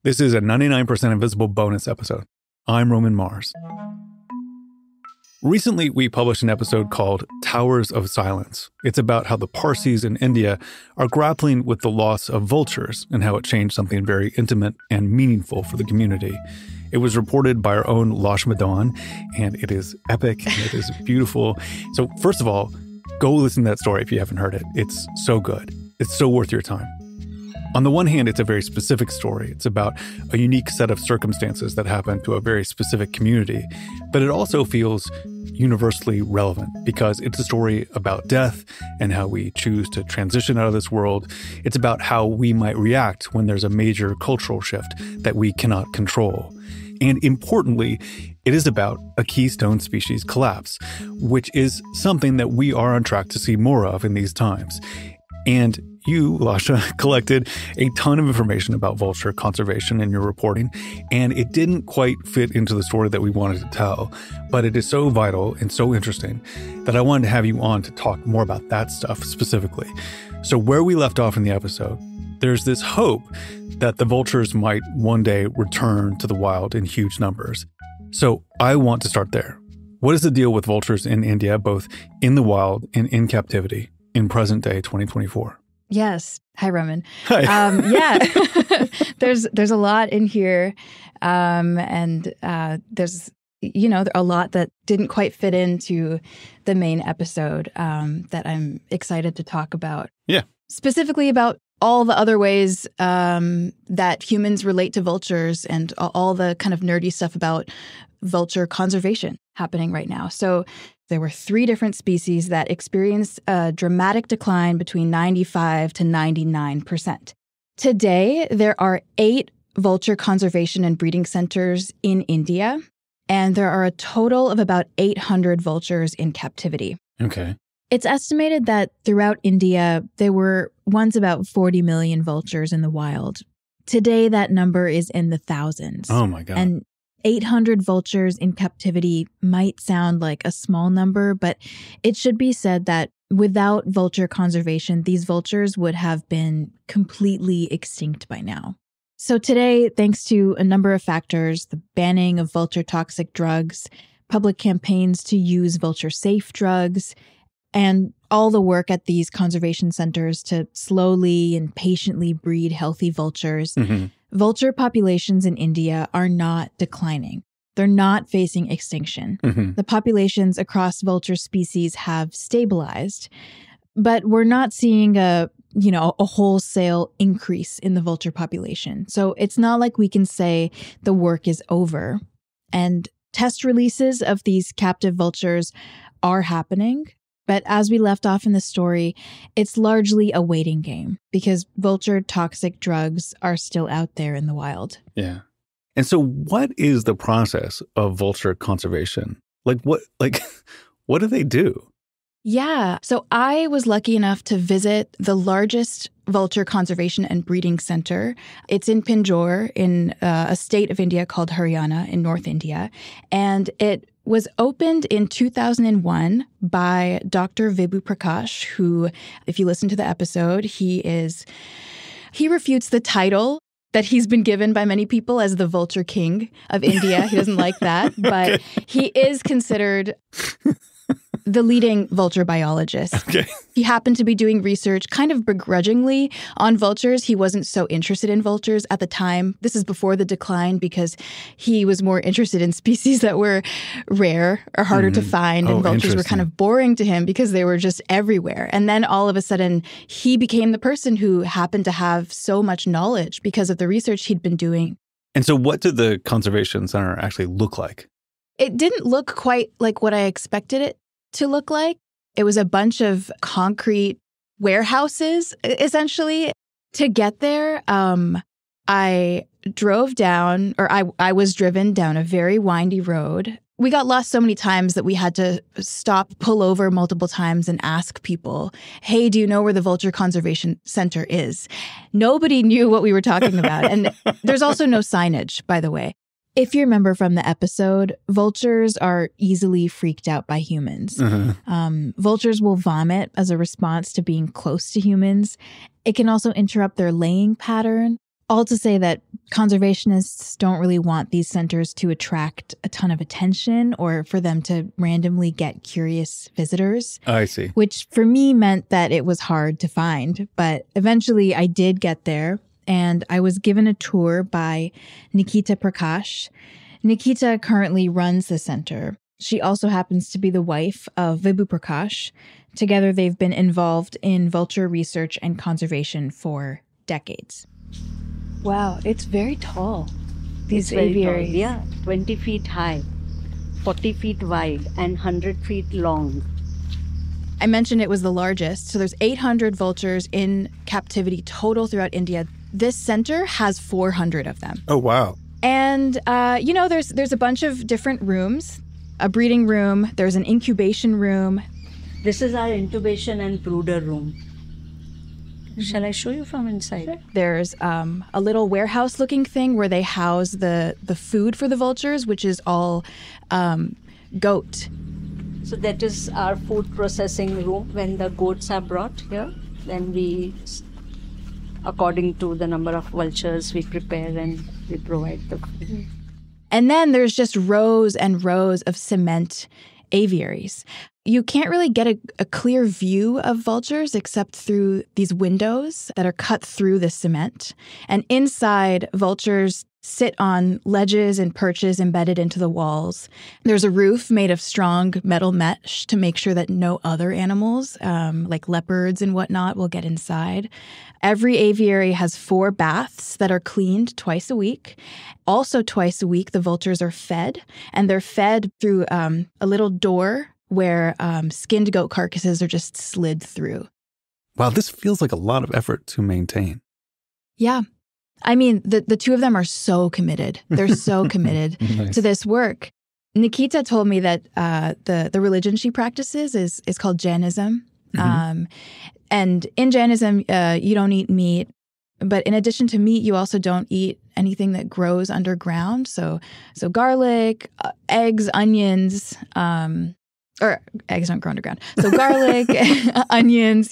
This is a 99% Invisible bonus episode. I'm Roman Mars. Recently, we published an episode called Towers of Silence. It's about how the Parsis in India are grappling with the loss of vultures and how it changed something very intimate and meaningful for the community. It was reported by our own Lasha Madan, and it is epic and it is beautiful. So first of all, go listen to that story if you haven't heard it. It's so good. It's so worth your time. On the one hand, it's a very specific story. It's about a unique set of circumstances that happened to a very specific community. But it also feels universally relevant because it's a story about death and how we choose to transition out of this world. It's about how we might react when there's a major cultural shift that we cannot control. And importantly, it is about a keystone species collapse, which is something that we are on track to see more of in these times. And you, Lasha, collected a ton of information about vulture conservation in your reporting, and it didn't quite fit into the story that we wanted to tell, but it is so vital and so interesting that I wanted to have you on to talk more about that stuff specifically. So where we left off in the episode, there's this hope that the vultures might one day return to the wild in huge numbers. So I want to start there. What is the deal with vultures in India, both in the wild and in captivity, in present day 2024? Yes. Hi, Roman. Hi. Yeah, there's a lot in here. And there's, a lot that didn't quite fit into the main episode that I'm excited to talk about. Yeah. Specifically about all the other ways that humans relate to vultures and all the kind of nerdy stuff about vulture conservation happening right now. So there were 3 different species that experienced a dramatic decline between 95 to 99%. Today, there are 8 vulture conservation and breeding centers in India, and there are a total of about 800 vultures in captivity. Okay. It's estimated that throughout India, there were once about 40 million vultures in the wild. Today, that number is in the thousands. Oh, my God. And 800 vultures in captivity might sound like a small number, but it should be said that without vulture conservation, these vultures would have been completely extinct by now. So today, thanks to a number of factors, the banning of vulture toxic drugs, public campaigns to use vulture-safe drugs, and all the work at these conservation centers to slowly and patiently breed healthy vultures, vulture populations in India are not declining. They're not facing extinction. The populations across vulture species have stabilized, but we're not seeing a wholesale increase in the vulture population. So it's not like we can say the work is over. And test releases of these captive vultures are happening. But as we left off in the story, it's largely a waiting game because vulture toxic drugs are still out there in the wild. Yeah. And so what is the process of vulture conservation? What do they do? Yeah. So I was lucky enough to visit the largest vulture conservation and breeding center. It's in Pinjore in a state of India called Haryana in North India. And it was opened in 2001 by Dr. Vibhu Prakash, who, if you listen to the episode, he refutes the title that he's been given by many people as the vulture king of India. He doesn't like that, but he is considered the leading vulture biologist. Okay. He happened to be doing research kind of begrudgingly on vultures. He wasn't so interested in vultures at the time. This is before the decline because he was more interested in species that were rare or harder to find. And vultures were kind of boring to him because they were just everywhere. And then all of a sudden, he became the person who happened to have so much knowledge because of the research he'd been doing. And so what did the conservation center actually look like? It didn't look quite like what I expected it to look like. It was a bunch of concrete warehouses, essentially. To get there, I drove down, or I was driven down a very windy road. We got lost so many times that we had to stop, pull over multiple times and ask people, hey, do you know where the Vulture Conservation Center is? Nobody knew what we were talking about. And there's also no signage, by the way. If you remember from the episode, vultures are easily freaked out by humans. Vultures will vomit as a response to being close to humans. It can also interrupt their laying pattern. All to say that conservationists don't really want these centers to attract a ton of attention or for them to randomly get curious visitors. I see. Which for me meant that it was hard to find. But eventually I did get there, and I was given a tour by Nikita Prakash. Nikita currently runs the center. She also happens to be the wife of Vibhu Prakash. Together, they've been involved in vulture research and conservation for decades. Wow, it's very tall. These aviaries. Tall. Yeah, 20 feet high, 40 feet wide, and 100 feet long. I mentioned it was the largest. So there's 800 vultures in captivity total throughout India. This center has 400 of them. Oh, wow. And, there's a bunch of different rooms. A breeding room, there's an incubation room. This is our incubation and brooder room. Shall I show you from inside? Sure. There's a little warehouse-looking thing where they house the food for the vultures, which is all goat. So that is our food processing room. When the goats are brought here, then we, according to the number of vultures, we prepare and we provide the food. And then there's just rows and rows of cement aviaries. You can't really get a clear view of vultures except through these windows that are cut through the cement. And inside, vultures sit on ledges and perches embedded into the walls. There's a roof made of strong metal mesh to make sure that no other animals, like leopards and whatnot, will get inside. Every aviary has 4 baths that are cleaned twice a week. Also twice a week, the vultures are fed, and they're fed through a little door where skinned goat carcasses are just slid through. Wow, this feels like a lot of effort to maintain. Yeah. I mean, the two of them are so committed. They're so committed Nice. to this work. Nikita told me that the religion she practices is called Jainism. Mm-hmm. And in Jainism, you don't eat meat. But in addition to meat, you also don't eat anything that grows underground. So garlic, eggs, onions, or eggs don't grow underground. So garlic, onions,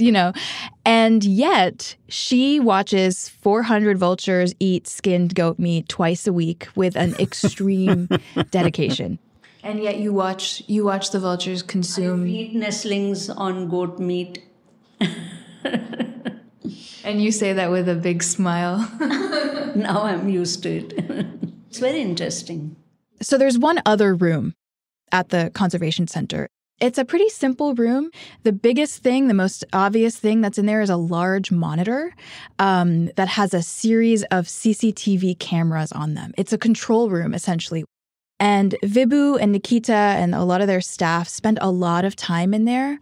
And yet she watches 400 vultures eat skinned goat meat twice a week with an extreme dedication. And yet you watch the vultures consume. I feed nestlings on goat meat. And you say that with a big smile. Now I'm used to it. It's very interesting. So there's one other room at the conservation center. It's a pretty simple room. The biggest thing, the most obvious thing that's in there is a large monitor that has a series of CCTV cameras on them. It's a control room, essentially. And Vibhu and Nikita and a lot of their staff spend a lot of time in there.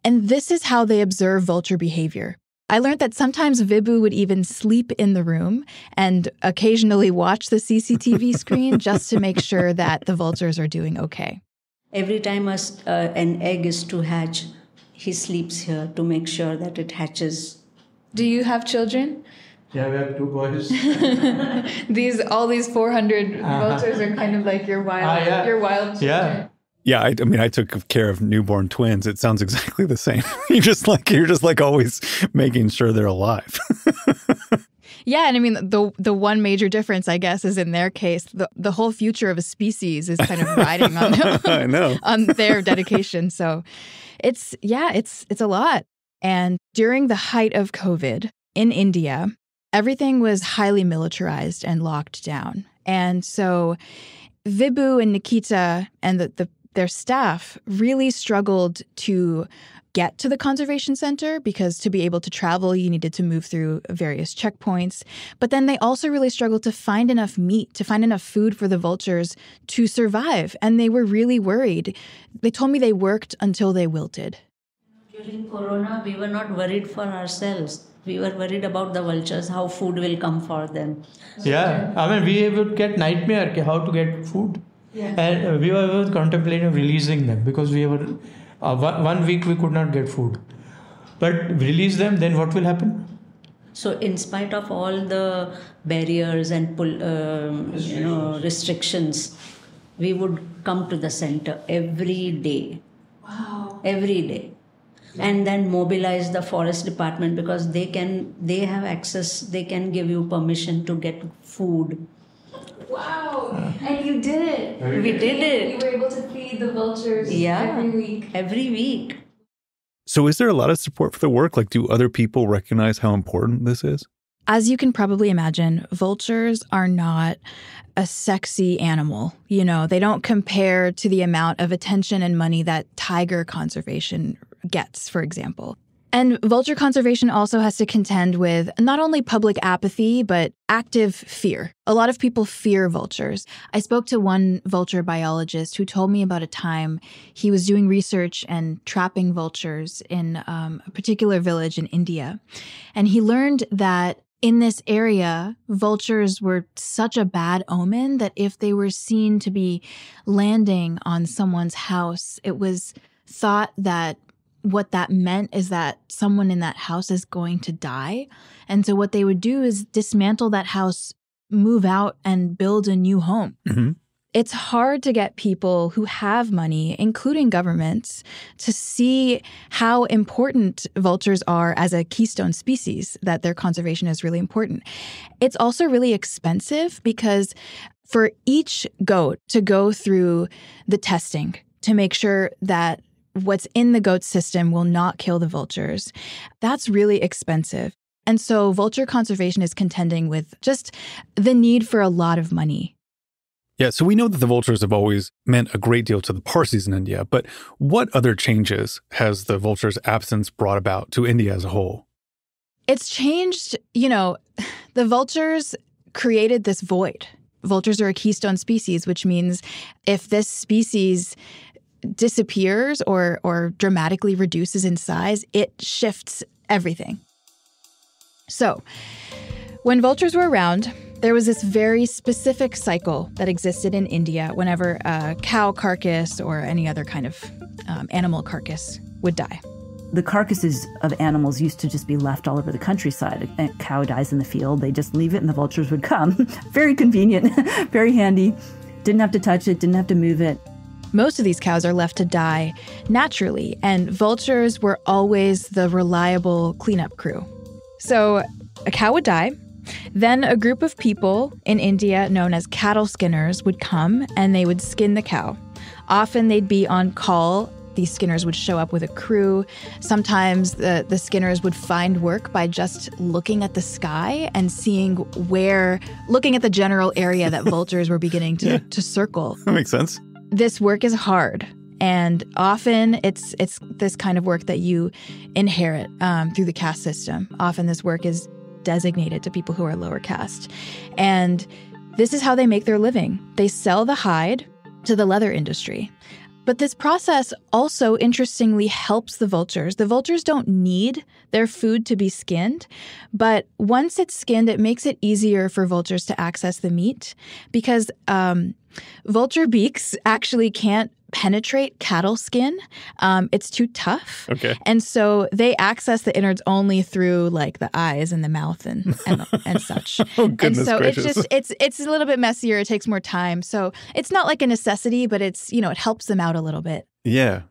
And this is how they observe vulture behavior. I learned that sometimes Vibhu would even sleep in the room and occasionally watch the CCTV screen just to make sure that the vultures are doing okay. Every time an egg is to hatch, he sleeps here to make sure that it hatches. Do you have children? Yeah, we have 2 boys. All these 400 vultures are kind of like your wild children. Yeah. Yeah, I mean, I took care of newborn twins. It sounds exactly the same. You're just like always making sure they're alive. Yeah, and I mean, the one major difference, I guess, is in their case, the whole future of a species is kind of riding on I know. on their dedication. So it's a lot. And during the height of COVID in India, everything was highly militarized and locked down. And so Vibhu and Nikita and their staff really struggled to get to the conservation center because to be able to travel, you needed to move through various checkpoints. But then they also really struggled to find enough meat, to find enough food for the vultures to survive. And they were really worried. They told me they worked until they wilted. During Corona, we were not worried for ourselves. We were worried about the vultures, how food will come for them. Yeah, I mean, we would get nightmare how to get food. Yeah. And we were contemplating releasing them because we were 1 week we could not get food. But release them, then what will happen? So in spite of all the barriers and restrictions, we would come to the center every day. Wow. Every day. and then mobilize the forest department, because they have access, they can give you permission to get food. Wow. And you did it. We did it. You were able to feed the vultures every week. Every week. So is there a lot of support for the work? Like, do other people recognize how important this is? As you can probably imagine, vultures are not a sexy animal. You know, they don't compare to the amount of attention and money that tiger conservation gets, for example. And vulture conservation also has to contend with not only public apathy, but active fear. A lot of people fear vultures. I spoke to one vulture biologist who told me about a time he was doing research and trapping vultures in a particular village in India. And he learned that in this area, vultures were such a bad omen that if they were seen to be landing on someone's house, it was thought that what that meant is that someone in that house is going to die. And so what they would do is dismantle that house, move out, and build a new home. Mm-hmm. It's hard to get people who have money, including governments, to see how important vultures are as a keystone species, that their conservation is really important. It's also really expensive because for each goat to go through the testing to make sure that what's in the goat system will not kill the vultures, that's really expensive. And so vulture conservation is contending with just the need for a lot of money. Yeah, so we know that the vultures have always meant a great deal to the Parsis in India, but what other changes has the vulture's absence brought about to India as a whole? It's changed, the vultures created this void. Vultures are a keystone species, which means if this species disappears or dramatically reduces in size, it shifts everything. So, when vultures were around, there was this very specific cycle that existed in India whenever a cow carcass or any other kind of animal carcass would die. The carcasses of animals used to just be left all over the countryside. A cow dies in the field, they just leave it and the vultures would come. Very convenient, very handy. Didn't have to touch it, didn't have to move it. Most of these cows are left to die naturally, and vultures were always the reliable cleanup crew. So a cow would die, then a group of people in India known as cattle skinners would come and they would skin the cow. Often they'd be on call. These skinners would show up with a crew. Sometimes the skinners would find work by just looking at the sky and looking at the general area that vultures were beginning to circle. That makes sense. This work is hard, and often it's this kind of work that you inherit through the caste system. Often this work is designated to people who are lower caste. And this is how they make their living. They sell the hide to the leather industry. But this process also, interestingly, helps the vultures. The vultures don't need their food to be skinned, but once it's skinned, it makes it easier for vultures to access the meat because vulture beaks actually can't penetrate cattle skin. It's too tough. Okay. And so they access the innards only through like the eyes and the mouth and such. Oh, goodness and so gracious. it's a little bit messier. It takes more time. So it's not like a necessity, but it's, it helps them out a little bit. Yeah.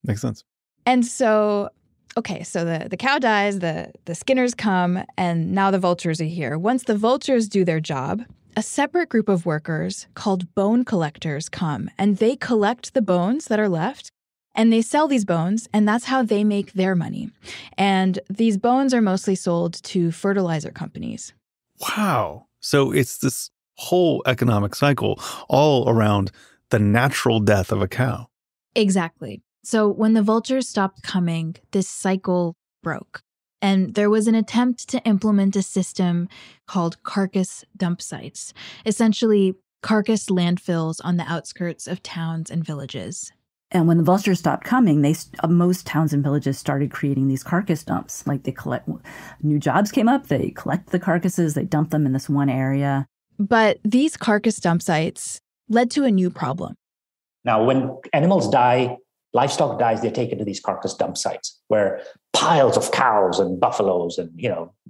Makes sense. And so, okay, so the cow dies, the skinners come, and now the vultures are here. Once the vultures do their job, a separate group of workers called bone collectors come, and they collect the bones that are left, and they sell these bones, and that's how they make their money. And these bones are mostly sold to fertilizer companies. Wow. So it's this whole economic cycle all around the natural death of a cow. Exactly. So when the vultures stopped coming, this cycle broke. And there was an attempt to implement a system called carcass dump sites, essentially carcass landfills on the outskirts of towns and villages. And when the vultures stopped coming, most towns and villages started creating these carcass dumps. Like new jobs came up, they collect the carcasses, they dump them in this one area. But these carcass dump sites led to a new problem. Now, when animals die, livestock dies, they're taken to these carcass dump sites where piles of cows and buffaloes and,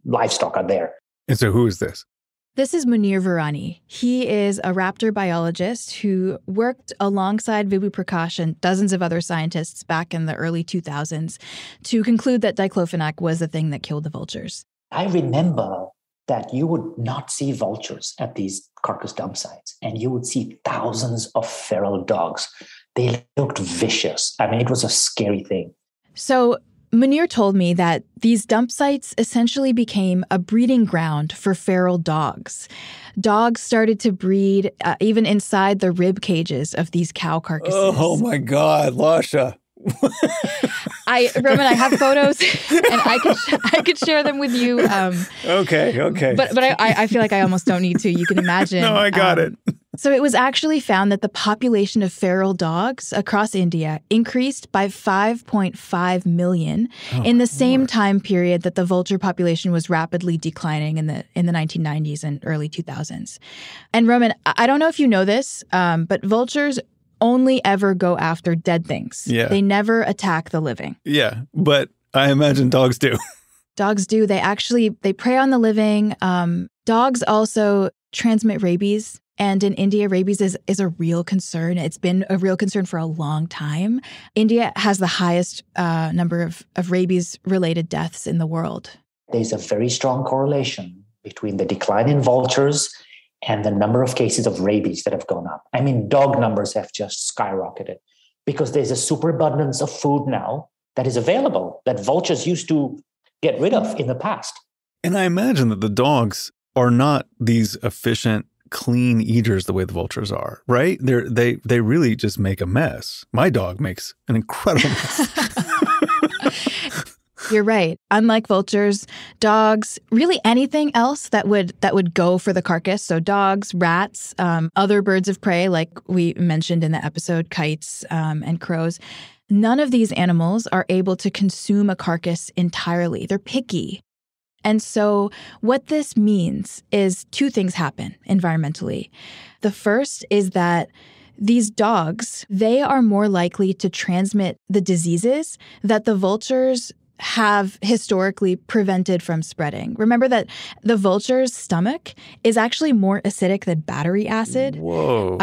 livestock are there. And so who is this? This is Munir Virani. He is a raptor biologist who worked alongside Vibhu Prakash and dozens of other scientists back in the early 2000s to conclude that diclofenac was the thing that killed the vultures. I remember that you would not see vultures at these carcass dump sites, and you would see thousands of feral dogs. They looked vicious. I mean, it was a scary thing. So Munir told me that these dump sites essentially became a breeding ground for feral dogs. Dogs started to breed even inside the rib cages of these cow carcasses. Oh my God, Lasha. Roman, I have photos, and I could share them with you. Okay. But I feel like I almost don't need to. You can imagine. No, I got it. So it was actually found that the population of feral dogs across India increased by 5.5 million in the same time period that the vulture population was rapidly declining in the 1990s and early 2000s. And Roman, I don't know if you know this, but vultures only ever go after dead things. Yeah. They never attack the living. Yeah, but I imagine dogs do. Dogs do. They prey on the living. Dogs also transmit rabies. And in India, rabies is a real concern. It's been a real concern for a long time. India has the highest number of rabies-related deaths in the world. There's a very strong correlation between the decline in vultures and the number of cases of rabies that have gone up. I mean, dog numbers have just skyrocketed because there's a superabundance of food now that is available that vultures used to get rid of in the past. And I imagine that the dogs are not these efficient, clean eaters the way the vultures are, right? They really just make a mess. My dog makes an incredible mess. You're right. Unlike vultures, dogs, really anything else that would go for the carcass. So dogs, rats, other birds of prey, like we mentioned in the episode, kites and crows. None of these animals are able to consume a carcass entirely. They're picky. And so what this means is two things happen environmentally. The first is that these dogs, they are more likely to transmit the diseases that the vultures have historically prevented from spreading. Remember that the vulture's stomach is actually more acidic than battery acid. Whoa.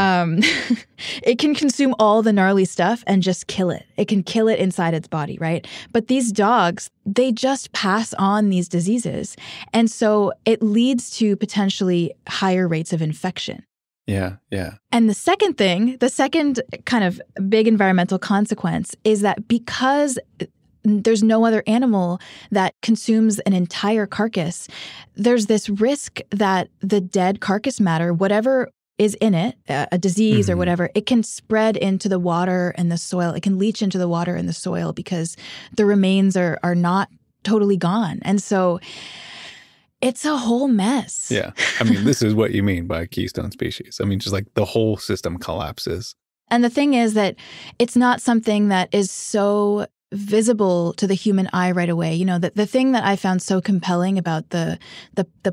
It can consume all the gnarly stuff and just kill it. It can kill it inside its body, right? But these dogs, they just pass on these diseases. And so it leads to potentially higher rates of infection. Yeah. And the second kind of big environmental consequence is that because there's no other animal that consumes an entire carcass, there's this risk that the dead carcass matter, whatever is in it, a disease or whatever, it can spread into the water and the soil. It can leach into the water and the soil because the remains are not totally gone. And so it's a whole mess. Yeah. I mean, this is what you mean by keystone species. I mean, just like the whole system collapses. And the thing is that it's not something that is so visible to the human eye right away. You know, the thing that I found so compelling about the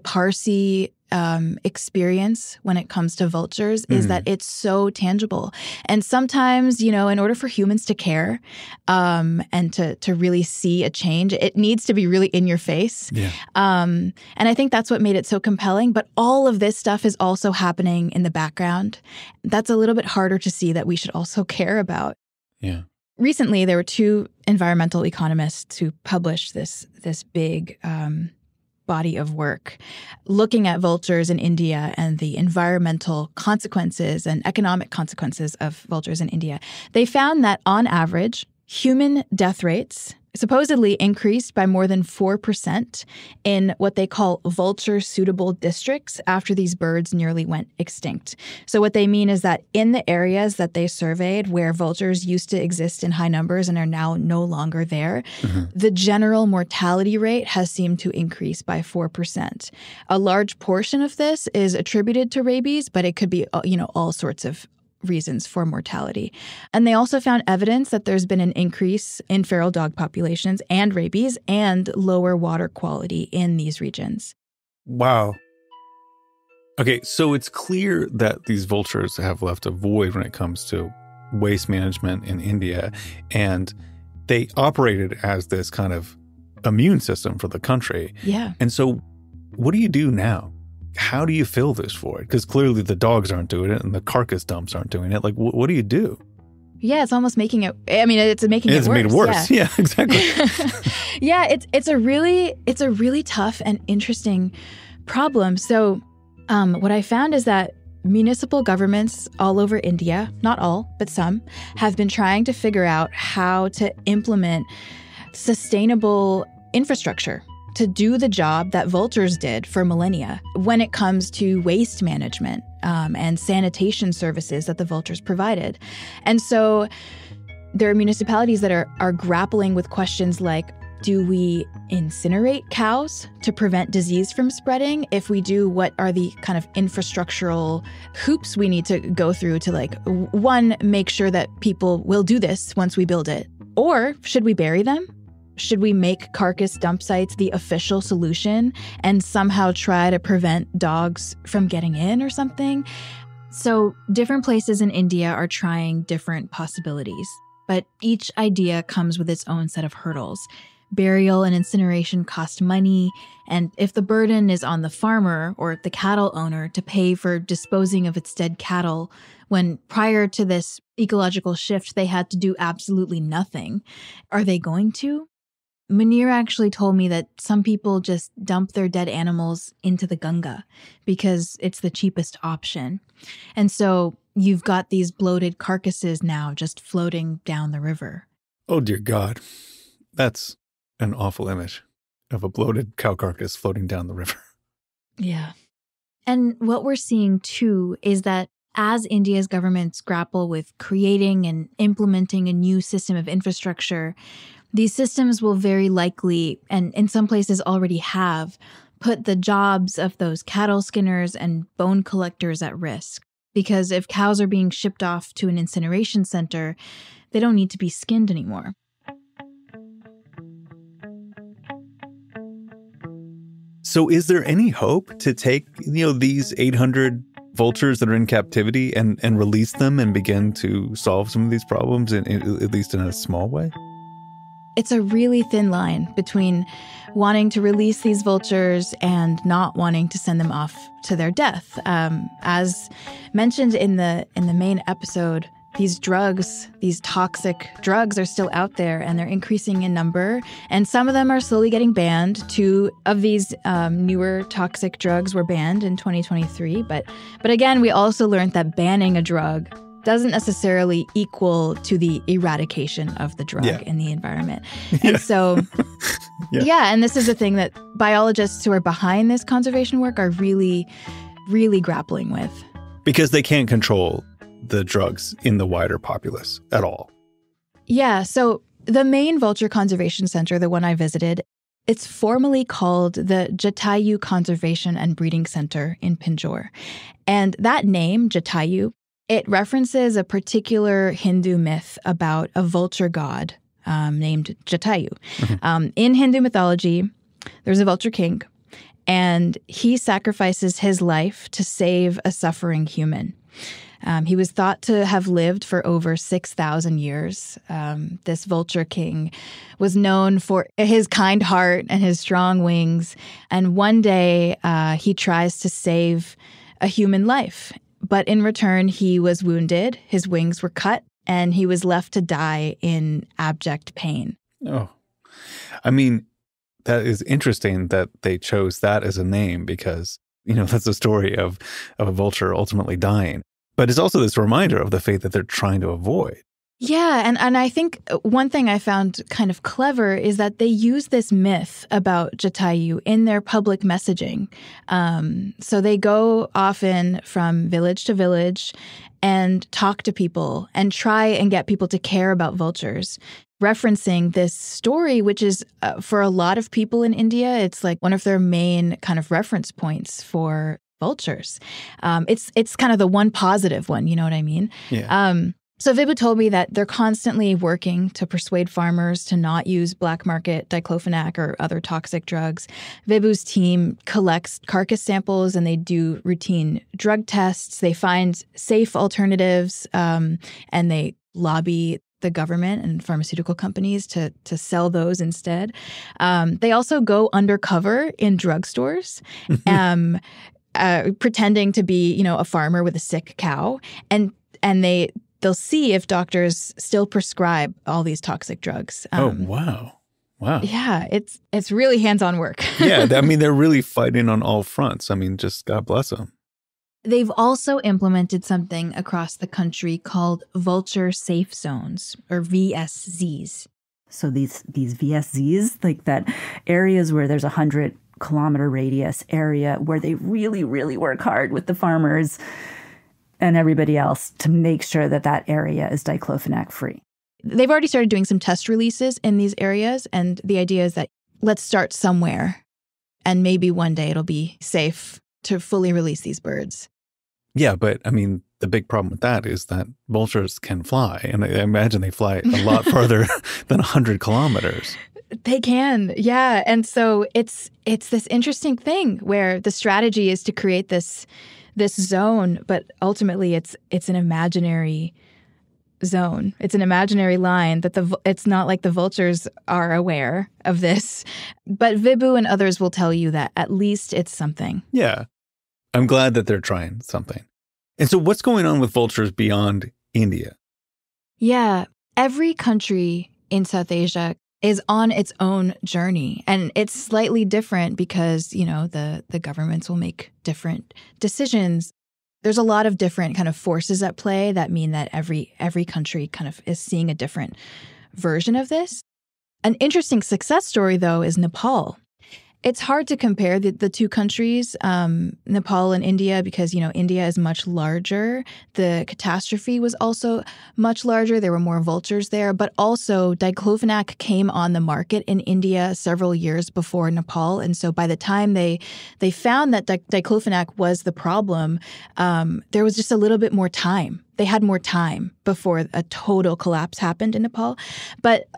Parsi experience when it comes to vultures is that it's so tangible. And sometimes, you know, in order for humans to care and to really see a change, it needs to be really in your face. Yeah. And I think that's what made it so compelling. But all of this stuff is also happening in the background. That's a little bit harder to see that we should also care about. Yeah. Recently, there were two environmental economists who published this big body of work looking at vultures in India and the environmental consequences and economic consequences of vultures in India. They found that on average, human death rates supposedly increased by more than 4% in what they call vulture-suitable districts after these birds nearly went extinct. So what they mean is that in the areas that they surveyed where vultures used to exist in high numbers and are now no longer there, the general mortality rate has seemed to increase by 4%. A large portion of this is attributed to rabies, but it could be, all sorts of reasons for mortality. And they also found evidence that there's been an increase in feral dog populations and rabies and lower water quality in these regions. Wow. Okay, so it's clear that these vultures have left a void when it comes to waste management in India, and they operated as this kind of immune system for the country. Yeah. And so what do you do now? how do you fill this void? Because clearly the dogs aren't doing it and the carcass dumps aren't doing it. Like, what do you do? Yeah, it's almost making it. I mean, it's making it worse. It's made it worse. Yeah, exactly. Yeah, it's a really tough and interesting problem. So, what I found is that municipal governments all over India, not all, but some, have been trying to figure out how to implement sustainable infrastructure to do the job that vultures did for millennia when it comes to waste management and sanitation services that the vultures provided. And so there are municipalities that are grappling with questions like, do we incinerate cows to prevent disease from spreading? If we do, what are the kind of infrastructural hoops we need to go through to, like, one, make sure that people will do this once we build it? Or should we bury them? Should we make carcass dump sites the official solution and somehow try to prevent dogs from getting in or something? So different places in India are trying different possibilities, but each idea comes with its own set of hurdles. Burial and incineration cost money, and if the burden is on the farmer or the cattle owner to pay for disposing of its dead cattle, when prior to this ecological shift they had to do absolutely nothing, are they going to? Munir actually told me that some people just dump their dead animals into the Ganga because it's the cheapest option. And so you've got these bloated carcasses now just floating down the river. Oh, dear God. That's an awful image of a bloated cow carcass floating down the river. Yeah. And what we're seeing, too, is that as India's governments grapple with creating and implementing a new system of infrastructure, these systems will very likely, and in some places already have, put the jobs of those cattle skinners and bone collectors at risk. Because if cows are being shipped off to an incineration center, they don't need to be skinned anymore. So is there any hope to take, these 800 vultures that are in captivity and release them and begin to solve some of these problems, at least in a small way? It's a really thin line between wanting to release these vultures and not wanting to send them off to their death. As mentioned in the main episode, these drugs, these toxic drugs, are still out there and they're increasing in number. And some of them are slowly getting banned. 2 of these newer toxic drugs were banned in 2023. But again, we also learned that banning a drug doesn't necessarily equal to the eradication of the drug in the environment. And so, and this is the thing that biologists who are behind this conservation work are really, really grappling with. Because they can't control the drugs in the wider populace at all. Yeah, so the main vulture conservation center, the one I visited, it's formally called the Jatayu Conservation and Breeding Center in Pinjore. And that name, Jatayu, it references a particular Hindu myth about a vulture god named Jatayu. Mm-hmm. In Hindu mythology, there's a vulture king, and he sacrifices his life to save a suffering human. He was thought to have lived for over 6,000 years. This vulture king was known for his kind heart and his strong wings. And one day he tries to save a human life. But in return, he was wounded, his wings were cut, and he was left to die in abject pain. Oh, I mean, that is interesting that they chose that as a name because, that's the story of a vulture ultimately dying. But it's also this reminder of the fate that they're trying to avoid. Yeah, and I think one thing I found kind of clever is that they use this myth about Jatayu in their public messaging. So they go often from village to village and talk to people and try and get people to care about vultures, referencing this story, which is, for a lot of people in India, it's like one of their main kind of reference points for vultures. It's kind of the one positive one, you know what I mean? Yeah. So Vibhu told me that they're constantly working to persuade farmers to not use black market diclofenac or other toxic drugs. Vibhu's team collects carcass samples and they do routine drug tests. They find safe alternatives and they lobby the government and pharmaceutical companies to sell those instead. They also go undercover in drugstores. pretending to be, a farmer with a sick cow, and they'll see if doctors still prescribe all these toxic drugs. Oh, wow. Wow. Yeah, it's really hands-on work. Yeah, I mean, they're really fighting on all fronts. I mean, just God bless them. They've also implemented something across the country called Vulture Safe Zones, or VSZs. So these VSZs, like that areas where there's 100-kilometer radius area where they really, really work hard with the farmers and everybody else to make sure that that area is diclofenac free. They've already started doing some test releases in these areas, and the idea is that let's start somewhere, and maybe one day it'll be safe to fully release these birds. Yeah, but I mean, the big problem with that is that vultures can fly, and I imagine they fly a lot farther than 100 kilometers. They can, yeah. And so it's this interesting thing where the strategy is to create this zone, but ultimately it's an imaginary zone. It's an imaginary line that it's not like the vultures are aware of this. But Vibhu and others will tell you that at least it's something. Yeah. I'm glad that they're trying something. And so what's going on with vultures beyond India? Yeah. Every country in South Asia is on its own journey. And it's slightly different because, the governments will make different decisions. There's a lot of different kind of forces at play that mean that every country kind of is seeing a different version of this. An interesting success story, though, is Nepal. It's hard to compare the two countries, Nepal and India, because, India is much larger. The catastrophe was also much larger. There were more vultures there. But also, diclofenac came on the market in India several years before Nepal. And so by the time they found that diclofenac was the problem, there was just a little bit more time. They had more time before a total collapse happened in Nepal. But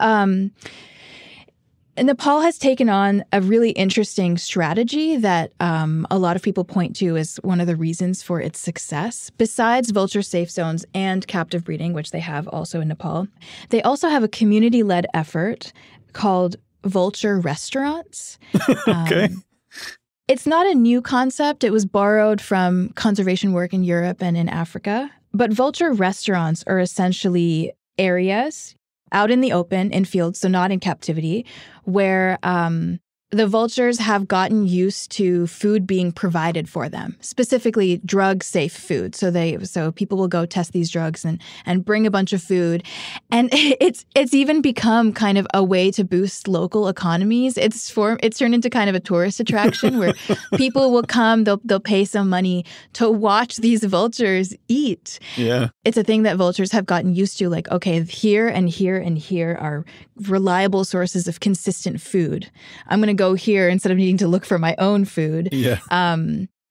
Nepal has taken on a really interesting strategy that a lot of people point to as one of the reasons for its success. Besides vulture safe zones and captive breeding, which they have also in Nepal, they also have a community-led effort called vulture restaurants. Okay. It's not a new concept. It was borrowed from conservation work in Europe and in Africa. But vulture restaurants are essentially areas out in the open, in fields, so not in captivity, where the vultures have gotten used to food being provided for them, specifically drug-safe food. So people will go test these drugs and bring a bunch of food, and it's even become kind of a way to boost local economies. It's turned into kind of a tourist attraction where people will come, they'll pay some money to watch these vultures eat. Yeah, it's a thing that vultures have gotten used to. Like, okay, here and here and here are reliable sources of consistent food. I'm going to go here instead of needing to look for my own food. Yeah.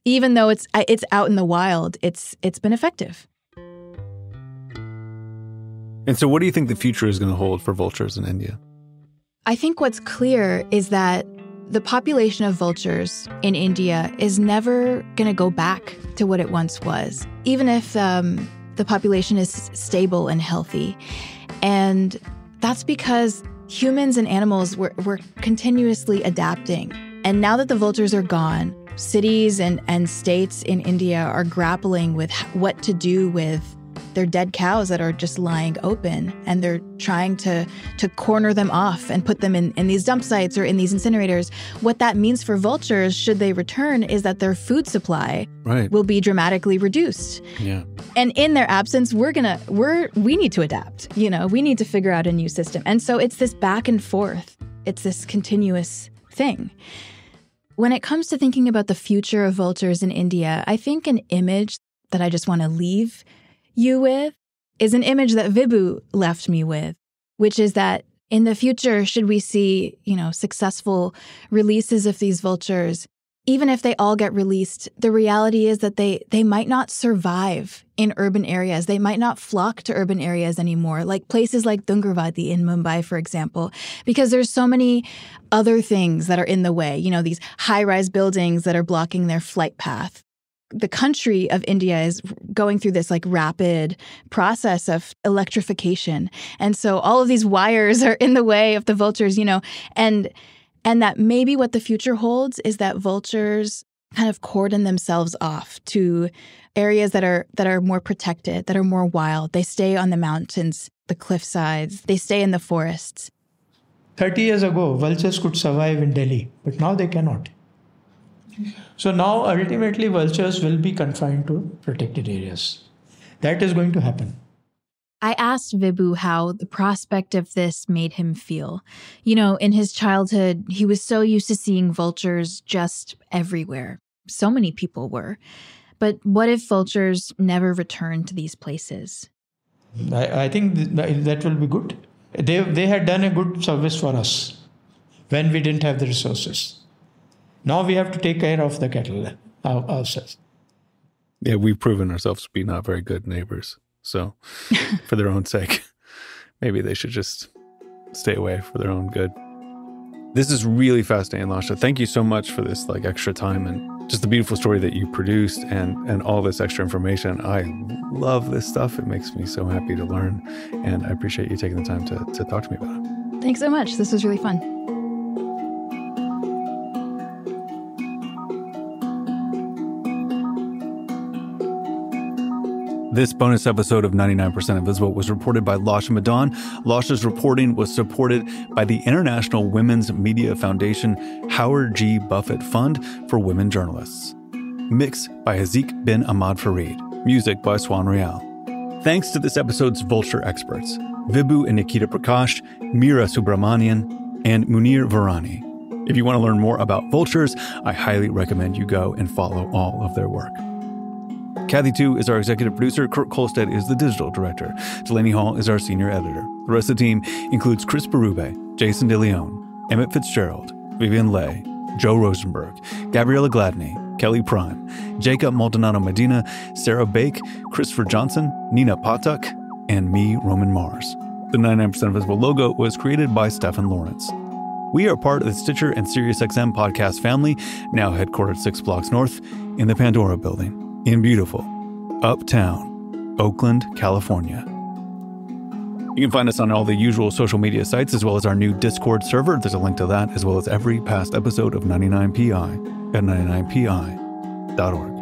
Even though it's out in the wild, it's been effective. And so what do you think the future is going to hold for vultures in India? I think what's clear is that the population of vultures in India is never going to go back to what it once was, even if the population is stable and healthy. And that's because humans and animals were continuously adapting. And now that the vultures are gone, cities and states in India are grappling with what to do with their dead cows that are just lying open. And they're trying to corner them off and put them in these dump sites or in these incinerators. What that means for vultures, should they return, is that their food supply will be dramatically reduced. Yeah. And in their absence, we need to adapt. We need to figure out a new system. And so it's this back and forth. It's this continuous thing. When it comes to thinking about the future of vultures in India, I think an image that I just want to leave you with is an image that Vibhu left me with, which is that in the future, should we see, successful releases of these vultures, even if they all get released, the reality is that they might not survive in urban areas. They might not flock to urban areas anymore, like places like Dungarvadi in Mumbai, for example, because there's so many other things that are in the way, these high-rise buildings that are blocking their flight path. The country of India is going through this rapid process of electrification. And so all of these wires are in the way of the vultures, and that maybe what the future holds is that vultures kind of cordon themselves off to areas that are more protected, that are more wild. They stay on the mountains, the cliff sides. They stay in the forests. 30 years ago, vultures could survive in Delhi, but now they cannot. So now ultimately vultures will be confined to protected areas. That is going to happen. I asked Vibhu how the prospect of this made him feel. You know, in his childhood, he was so used to seeing vultures just everywhere. So many people were. But what if vultures never return to these places? I think that will be good. They had done a good service for us when we didn't have the resources. Now we have to take care of the cattle ourselves. Yeah, we've proven ourselves to be not very good neighbors. So for their own sake, maybe they should just stay away for their own good. This is really fascinating, Lasha. Thank you so much for this extra time and just the beautiful story that you produced and all this extra information. I love this stuff. It makes me so happy to learn. And I appreciate you taking the time to talk to me about it. Thanks so much. This was really fun. This bonus episode of 99% Invisible was reported by Lasha Madan. Lasha's reporting was supported by the International Women's Media Foundation Howard G. Buffett Fund for Women Journalists. Mix by Hazik bin Ahmad Farid. Music by Swan Real. Thanks to this episode's Vulture experts, Vibhu and Nikita Prakash, Meera Subramanian, and Munir Varani. If you want to learn more about vultures, I highly recommend you go and follow all of their work. Kathy Tu is our executive producer. Kurt Kolstad is the digital director. Delaney Hall is our senior editor. The rest of the team includes Chris Berube, Jason DeLeon, Emmett Fitzgerald, Vivian Leigh, Joe Rosenberg, Gabriella Gladney, Kelly Prime, Jacob Maldonado Medina, Sarah Bake, Christopher Johnson, Nina Patak, and me, Roman Mars. The 99% Invisible logo was created by Stefan Lawrence. We are part of the Stitcher and SiriusXM podcast family, now headquartered 6 blocks north in the Pandora building in beautiful Uptown, Oakland, California. You can find us on all the usual social media sites, as well as our new Discord server. There's a link to that, as well as every past episode of 99PI at 99pi.org.